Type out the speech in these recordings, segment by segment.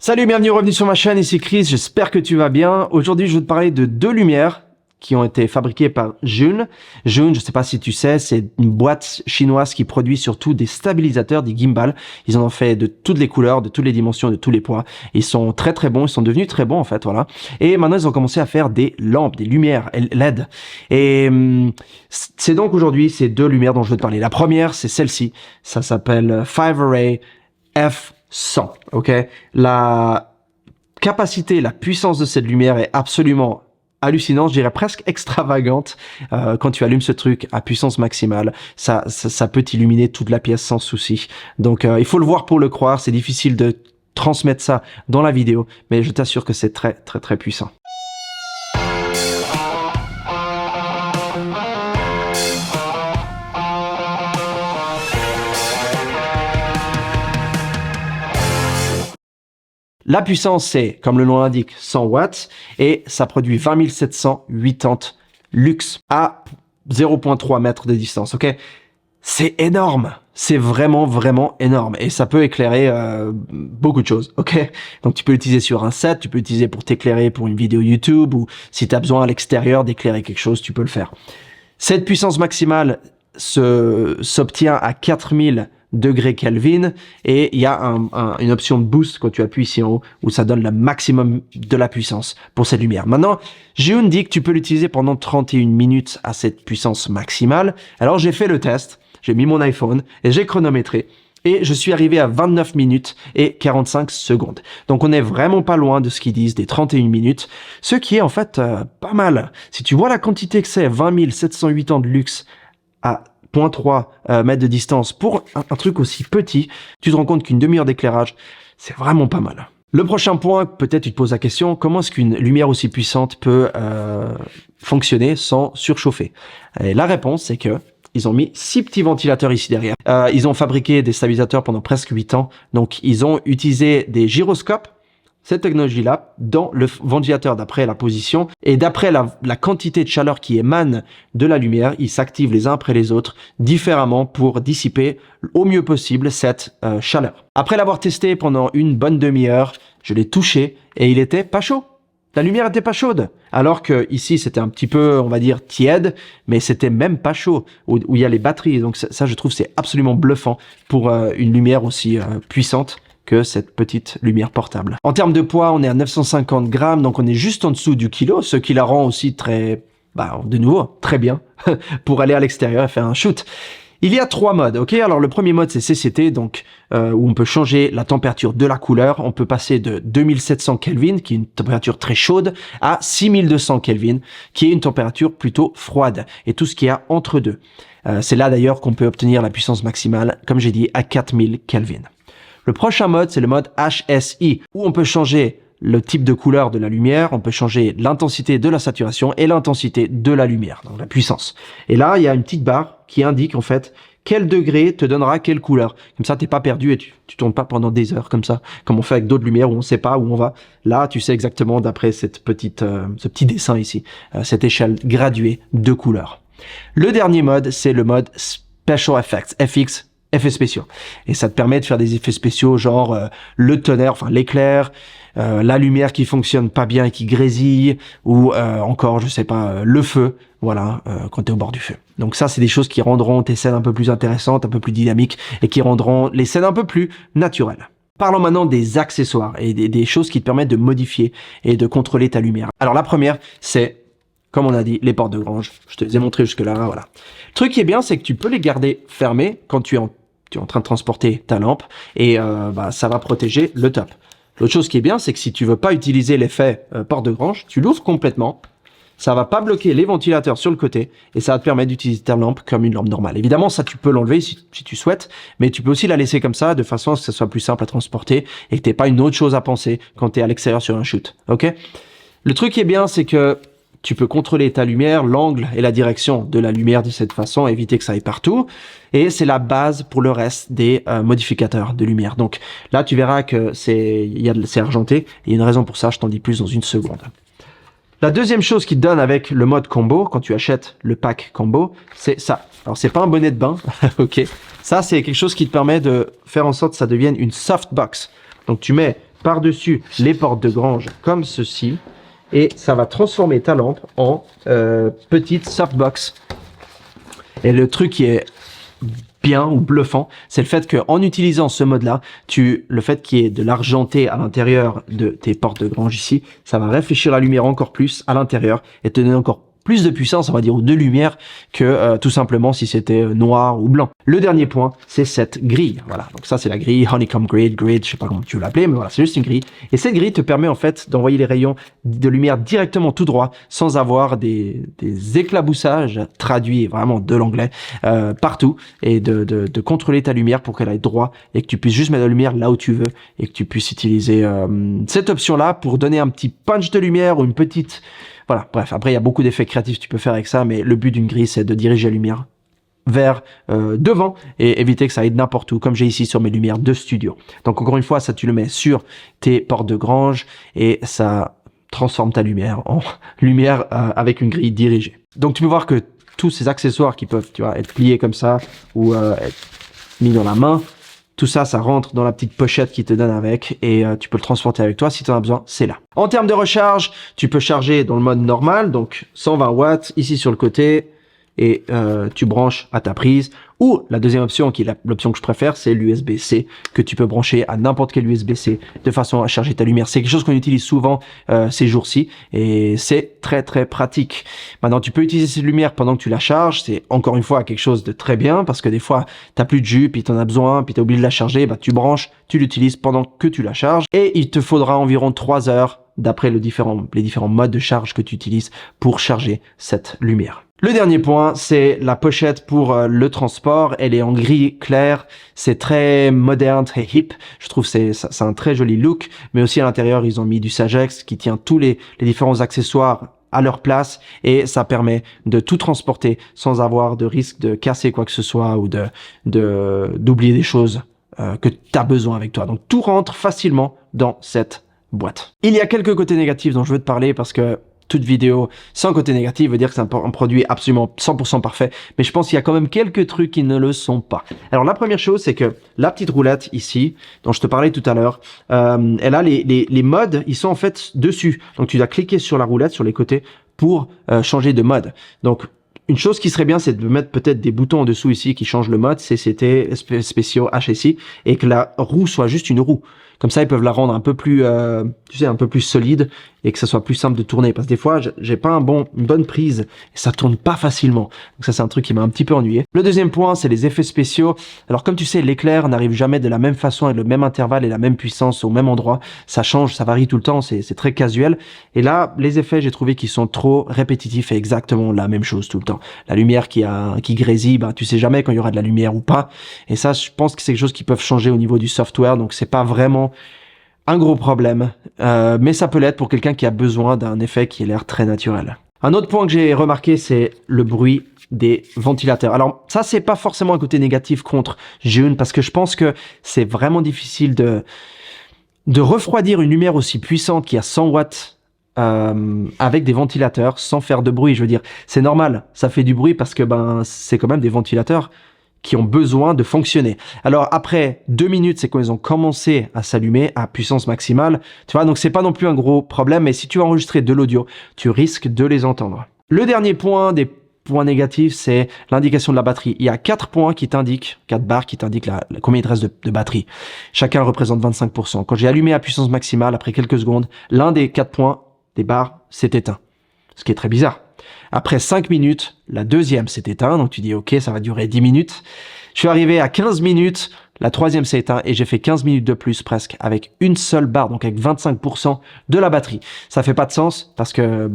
Salut, bienvenue sur ma chaîne, ici Chris, j'espère que tu vas bien. Aujourd'hui, je vais te parler de deux lumières qui ont été fabriquées par Zhiyun. Zhiyun, je sais pas si tu sais, c'est une boîte chinoise qui produit surtout des stabilisateurs, des gimbals. Ils en ont fait de toutes les couleurs, de toutes les dimensions, de tous les poids. Ils sont très bons, ils sont devenus très bons en fait, voilà. Et maintenant, ils ont commencé à faire des lampes, des lumières LED. Et c'est donc aujourd'hui ces deux lumières dont je veux te parler. La première, c'est celle-ci. Ça s'appelle Five Array F100, ok? La capacité, la puissance de cette lumière est absolument hallucinante, je dirais presque extravagante. Quand tu allumes ce truc à puissance maximale, ça peut illuminer toute la pièce sans souci. Donc il faut le voir pour le croire, c'est difficile de transmettre ça dans la vidéo, mais je t'assure que c'est très puissant. La puissance, c'est, comme le nom l'indique, 100 watts et ça produit 20 780 lux à 0,3 mètres de distance, ok? C'est énorme, c'est vraiment énorme et ça peut éclairer beaucoup de choses, ok? Donc tu peux l'utiliser sur un set, tu peux l'utiliser pour t'éclairer pour une vidéo YouTube ou si tu as besoin à l'extérieur d'éclairer quelque chose, tu peux le faire. Cette puissance maximale s'obtient à 4000 degrés Kelvin et il y a une option de boost quand tu appuies ici en haut où ça donne le maximum de la puissance pour cette lumière. Maintenant, Zhiyun dit que tu peux l'utiliser pendant 31 minutes à cette puissance maximale. Alors j'ai fait le test, j'ai mis mon iPhone et j'ai chronométré et je suis arrivé à 29 minutes et 45 secondes. Donc on est vraiment pas loin de ce qu'ils disent des 31 minutes, ce qui est en fait pas mal. Si tu vois la quantité que c'est, 20 780 de lux à 0,3 mètres de distance pour un truc aussi petit, tu te rends compte qu'une demi-heure d'éclairage, c'est vraiment pas mal. Le prochain point, peut-être tu te poses la question, comment est-ce qu'une lumière aussi puissante peut fonctionner sans surchauffer? Et la réponse, c'est que ils ont mis 6 petits ventilateurs ici derrière. Ils ont fabriqué des stabilisateurs pendant presque 8 ans, donc ils ont utilisé des gyroscopes, cette technologie-là, dans le ventilateur d'après la position et d'après la quantité de chaleur qui émane de la lumière, ils s'activent les uns après les autres différemment pour dissiper au mieux possible cette chaleur. Après l'avoir testé pendant une bonne demi-heure, je l'ai touché et il était pas chaud. La lumière était pas chaude, alors que ici c'était un petit peu, on va dire, tiède, mais c'était même pas chaud, où il y a les batteries. Donc ça je trouve c'est absolument bluffant pour une lumière aussi puissante que cette petite lumière portable. En termes de poids, on est à 950 grammes, donc on est juste en dessous du kilo, ce qui la rend aussi très, de nouveau, très bien pour aller à l'extérieur et faire un shoot. Il y a 3 modes, ok? Alors le premier mode c'est CCT, donc où on peut changer la température de la couleur. On peut passer de 2700 Kelvin, qui est une température très chaude, à 6200 Kelvin, qui est une température plutôt froide, et tout ce qu'il y a entre deux. C'est là d'ailleurs qu'on peut obtenir la puissance maximale, comme j'ai dit, à 4000 Kelvin. Le prochain mode, c'est le mode HSI, où on peut changer le type de couleur de la lumière, on peut changer l'intensité de la saturation et l'intensité de la lumière, donc la puissance. Et là, il y a une petite barre qui indique en fait quel degré te donnera quelle couleur. Comme ça, t'es pas perdu et tu tournes pas pendant des heures comme ça, comme on fait avec d'autres lumières où on sait pas où on va. Là, tu sais exactement d'après cette ce petit dessin ici, cette échelle graduée de couleurs. Le dernier mode, c'est le mode Special Effects, FX, effets spéciaux. Et ça te permet de faire des effets spéciaux genre le tonnerre, enfin l'éclair, la lumière qui fonctionne pas bien et qui grésille, ou encore, je sais pas, le feu, voilà, quand tu es au bord du feu. Donc ça, c'est des choses qui rendront tes scènes un peu plus intéressantes, un peu plus dynamiques, et qui rendront les scènes un peu plus naturelles. Parlons maintenant des accessoires et des choses qui te permettent de modifier et de contrôler ta lumière. Alors la première, c'est, comme on a dit, les portes de grange. Je te les ai montrées jusque là, voilà. Le truc qui est bien, c'est que tu peux les garder fermées quand tu es en train de transporter ta lampe et ça va protéger le top. L'autre chose qui est bien, c'est que si tu veux pas utiliser l'effet porte de grange, tu l'ouvres complètement. Ça va pas bloquer les ventilateurs sur le côté et ça va te permettre d'utiliser ta lampe comme une lampe normale. Évidemment, ça tu peux l'enlever si tu souhaites, mais tu peux aussi la laisser comme ça de façon à ce que ça soit plus simple à transporter et que t'aies pas une autre chose à penser quand tu es à l'extérieur sur un shoot. Ok? Le truc qui est bien, c'est que tu peux contrôler ta lumière, l'angle et la direction de la lumière de cette façon, éviter que ça aille partout. Et c'est la base pour le reste des modificateurs de lumière. Donc là, tu verras que c'est argenté. Il y a une raison pour ça, je t'en dis plus dans une seconde. La deuxième chose qui te donne avec le mode combo, quand tu achètes le pack combo, c'est ça. Alors c'est pas un bonnet de bain, ok. Ça, c'est quelque chose qui te permet de faire en sorte que ça devienne une softbox. Donc tu mets par-dessus les portes de grange comme ceci et ça va transformer ta lampe en petite softbox. Et le truc qui est bien ou bluffant, c'est le fait qu'en utilisant ce mode-là, le fait qu'il y ait de l'argenté à l'intérieur de tes portes de grange ici, ça va réfléchir la lumière encore plus à l'intérieur et te donner encore plus de puissance, on va dire, ou de lumière que tout simplement si c'était noir ou blanc. Le dernier point, c'est cette grille. Voilà, donc ça c'est la grille, honeycomb grid, je sais pas comment tu veux l'appeler, mais voilà, c'est juste une grille. Et cette grille te permet en fait d'envoyer les rayons de lumière directement tout droit, sans avoir des éclaboussages traduits vraiment de l'anglais partout, et de contrôler ta lumière pour qu'elle aille droit et que tu puisses juste mettre la lumière là où tu veux et que tu puisses utiliser cette option-là pour donner un petit punch de lumière ou une petite... Voilà, bref, après il y a beaucoup d'effets créatifs que tu peux faire avec ça, mais le but d'une grille, c'est de diriger la lumière vers devant et éviter que ça aille n'importe où, comme j'ai ici sur mes lumières de studio. Donc encore une fois, ça tu le mets sur tes portes de grange et ça transforme ta lumière en lumière avec une grille dirigée. Donc tu peux voir que tous ces accessoires qui peuvent, tu vois, être pliés comme ça ou être mis dans la main, tout ça, ça rentre dans la petite pochette qui te donne avec et tu peux le transporter avec toi si tu en as besoin, c'est là. En termes de recharge, tu peux charger dans le mode normal, donc 120 watts ici sur le côté et tu branches à ta prise. Ou la deuxième option, qui est l'option que je préfère, c'est l'USB-C que tu peux brancher à n'importe quel USB-C de façon à charger ta lumière. C'est quelque chose qu'on utilise souvent ces jours-ci et c'est très très pratique. Maintenant, tu peux utiliser cette lumière pendant que tu la charges. C'est encore une fois quelque chose de très bien parce que des fois, t'as plus de jus, puis t'en as besoin, puis t'as oublié de la charger, bah tu branches, tu l'utilises pendant que tu la charges et il te faudra environ 3 heures d'après les différents modes de charge que tu utilises pour charger cette lumière. Le dernier point, c'est la pochette pour le transport. Elle est en gris clair. C'est très moderne, très hip. Je trouve c'est un très joli look. Mais aussi à l'intérieur, ils ont mis du Sagex qui tient tous les différents accessoires à leur place et ça permet de tout transporter sans avoir de risque de casser quoi que ce soit ou d'oublier des choses que tu as besoin avec toi. Donc tout rentre facilement dans cette boîte. Il y a quelques côtés négatifs dont je veux te parler parce que toute vidéo sans côté négatif veut dire que c'est un produit absolument 100% parfait, mais je pense qu'il y a quand même quelques trucs qui ne le sont pas. Alors la première chose, c'est que la petite roulette ici, dont je te parlais tout à l'heure, elle a les modes, ils sont en fait dessus. Donc tu dois cliquer sur la roulette, sur les côtés, pour changer de mode. Donc une chose qui serait bien, c'est de mettre peut-être des boutons en dessous ici qui changent le mode, CCT, spéciaux, HSI, et que la roue soit juste une roue. Comme ça, ils peuvent la rendre un peu plus, tu sais, un peu plus solide et que ça soit plus simple de tourner. Parce que des fois, j'ai pas une bonne prise et ça tourne pas facilement. Donc ça, c'est un truc qui m'a un petit peu ennuyé. Le deuxième point, c'est les effets spéciaux. Alors, comme tu sais, l'éclair n'arrive jamais de la même façon avec le même intervalle et la même puissance au même endroit. Ça change, ça varie tout le temps. C'est très casuel. Et là, les effets, j'ai trouvé qu'ils sont trop répétitifs et exactement la même chose tout le temps. La lumière qui grésille, bah, tu sais jamais quand il y aura de la lumière ou pas. Et ça, je pense que c'est quelque chose qui peuvent changer au niveau du software. Donc, c'est pas vraiment un gros problème, mais ça peut l'être pour quelqu'un qui a besoin d'un effet qui a l'air très naturel. Un autre point que j'ai remarqué, c'est le bruit des ventilateurs. Alors ça, c'est pas forcément un côté négatif contre Zhiyun, parce que je pense que c'est vraiment difficile de refroidir une lumière aussi puissante qui a 100 watts avec des ventilateurs sans faire de bruit. Je veux dire, c'est normal, ça fait du bruit parce que c'est quand même des ventilateurs qui ont besoin de fonctionner. Alors après 2 minutes, c'est quand ils ont commencé à s'allumer à puissance maximale. Tu vois, donc c'est pas non plus un gros problème, mais si tu as enregistré de l'audio, tu risques de les entendre. Le dernier point des points négatifs, c'est l'indication de la batterie. Il y a 4 points qui t'indiquent, 4 barres qui t'indiquent combien il te reste de batterie. Chacun représente 25%. Quand j'ai allumé à puissance maximale, après quelques secondes, l'un des 4 points des barres s'est éteint. Ce qui est très bizarre. Après 5 minutes, la deuxième s'est éteinte, donc tu dis ok, ça va durer 10 minutes. Je suis arrivé à 15 minutes, la troisième s'est éteinte et j'ai fait 15 minutes de plus presque avec une seule barre, donc avec 25% de la batterie. Ça fait pas de sens parce que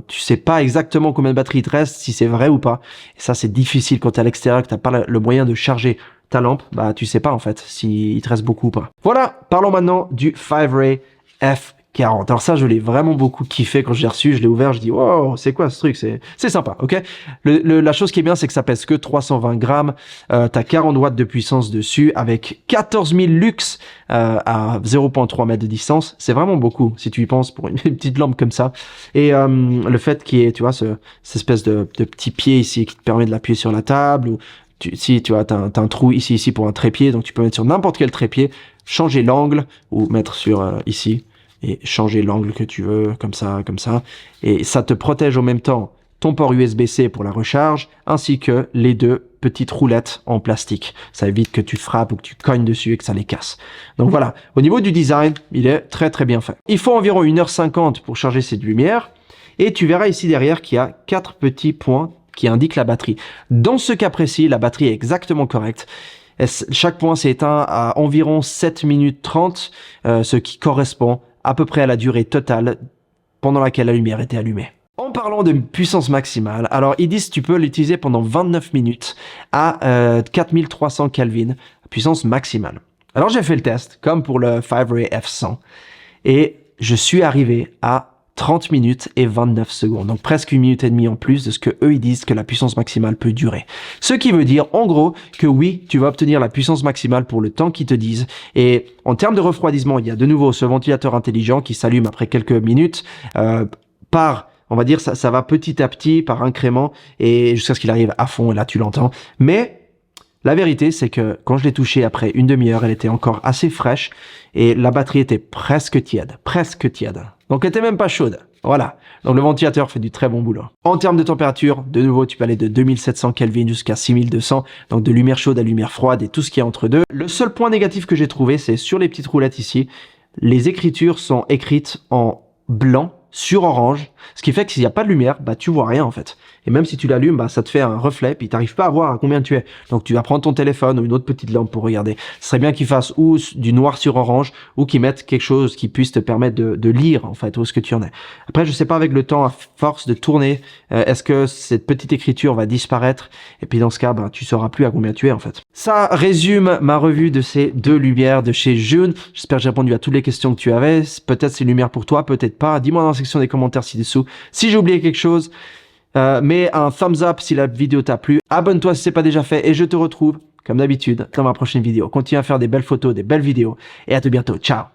tu sais pas exactement combien de batterie il te reste, si c'est vrai ou pas. Et ça c'est difficile quand t'es à l'extérieur, que t'as pas le moyen de charger ta lampe, tu sais pas en fait s'il te reste beaucoup ou pas. Voilà, parlons maintenant du 5-Ray F40. Alors ça, je l'ai vraiment beaucoup kiffé quand je l'ai reçu, je l'ai ouvert, je dis wow, c'est quoi ce truc, c'est sympa, ok. La chose qui est bien, c'est que ça pèse que 320 grammes, t'as 40 watts de puissance dessus, avec 14 000 lux à 0.3 mètres de distance, c'est vraiment beaucoup, si tu y penses, pour une petite lampe comme ça. Et le fait qu'il y ait, tu vois, cette espèce de petit pied ici qui te permet de l'appuyer sur la table, ou si tu vois, t'as un trou ici pour un trépied, donc tu peux mettre sur n'importe quel trépied, changer l'angle ou mettre sur ici et changer l'angle que tu veux, comme ça. Et ça te protège en même temps ton port USB-C pour la recharge, ainsi que les deux petites roulettes en plastique. Ça évite que tu frappes ou que tu cognes dessus et que ça les casse. Donc voilà, au niveau du design, il est très très bien fait. Il faut environ 1h50 pour charger cette lumière, et tu verras ici derrière qu'il y a 4 petits points qui indiquent la batterie. Dans ce cas précis, la batterie est exactement correcte. Chaque point s'est éteint à environ 7 minutes 30, ce qui correspond à peu près à la durée totale pendant laquelle la lumière était allumée. En parlant de puissance maximale, alors ils disent que tu peux l'utiliser pendant 29 minutes à 4300 Kelvin, puissance maximale. Alors j'ai fait le test, comme pour le 5-Ray F100, et je suis arrivé à 30 minutes et 29 secondes, donc presque 1 minute et demie en plus de ce que eux ils disent que la puissance maximale peut durer. Ce qui veut dire en gros que oui, tu vas obtenir la puissance maximale pour le temps qu'ils te disent, et en termes de refroidissement, il y a de nouveau ce ventilateur intelligent qui s'allume après quelques minutes on va dire, ça va petit à petit, par incrément, et jusqu'à ce qu'il arrive à fond, et là tu l'entends. Mais la vérité, c'est que quand je l'ai touché après une demi-heure, elle était encore assez fraîche, et la batterie était presque tiède. Donc elle était même pas chaude. Voilà. Donc le ventilateur fait du très bon boulot. En termes de température, de nouveau, tu peux aller de 2700 Kelvin jusqu'à 6200, donc de lumière chaude à lumière froide et tout ce qui est entre deux. Le seul point négatif que j'ai trouvé, c'est sur les petites roulettes ici, les écritures sont écrites en blanc sur orange, ce qui fait que s'il n'y a pas de lumière, bah tu vois rien en fait. Et même si tu l'allumes, bah ça te fait un reflet, puis tu n'arrives pas à voir à combien tu es. Donc tu vas prendre ton téléphone ou une autre petite lampe pour regarder. Ce serait bien qu'ils fassent ou du noir sur orange, ou qu'ils mettent quelque chose qui puisse te permettre de lire en fait où est-ce que tu en es. Après, je sais pas avec le temps, à force de tourner, est-ce que cette petite écriture va disparaître? Et puis dans ce cas, bah tu sauras plus à combien tu es en fait. Ça résume ma revue de ces deux lumières de chez Zhun. J'espère que j'ai répondu à toutes les questions que tu avais. Peut-être c'est une lumière pour toi, peut-être pas. Dis-moi dans la section des commentaires ci-dessous si j'ai oublié quelque chose. Mets un thumbs up si la vidéo t'a plu. Abonne-toi si c'est pas déjà fait et je te retrouve comme d'habitude dans ma prochaine vidéo. Continue à faire des belles photos, des belles vidéos et à tout bientôt. Ciao.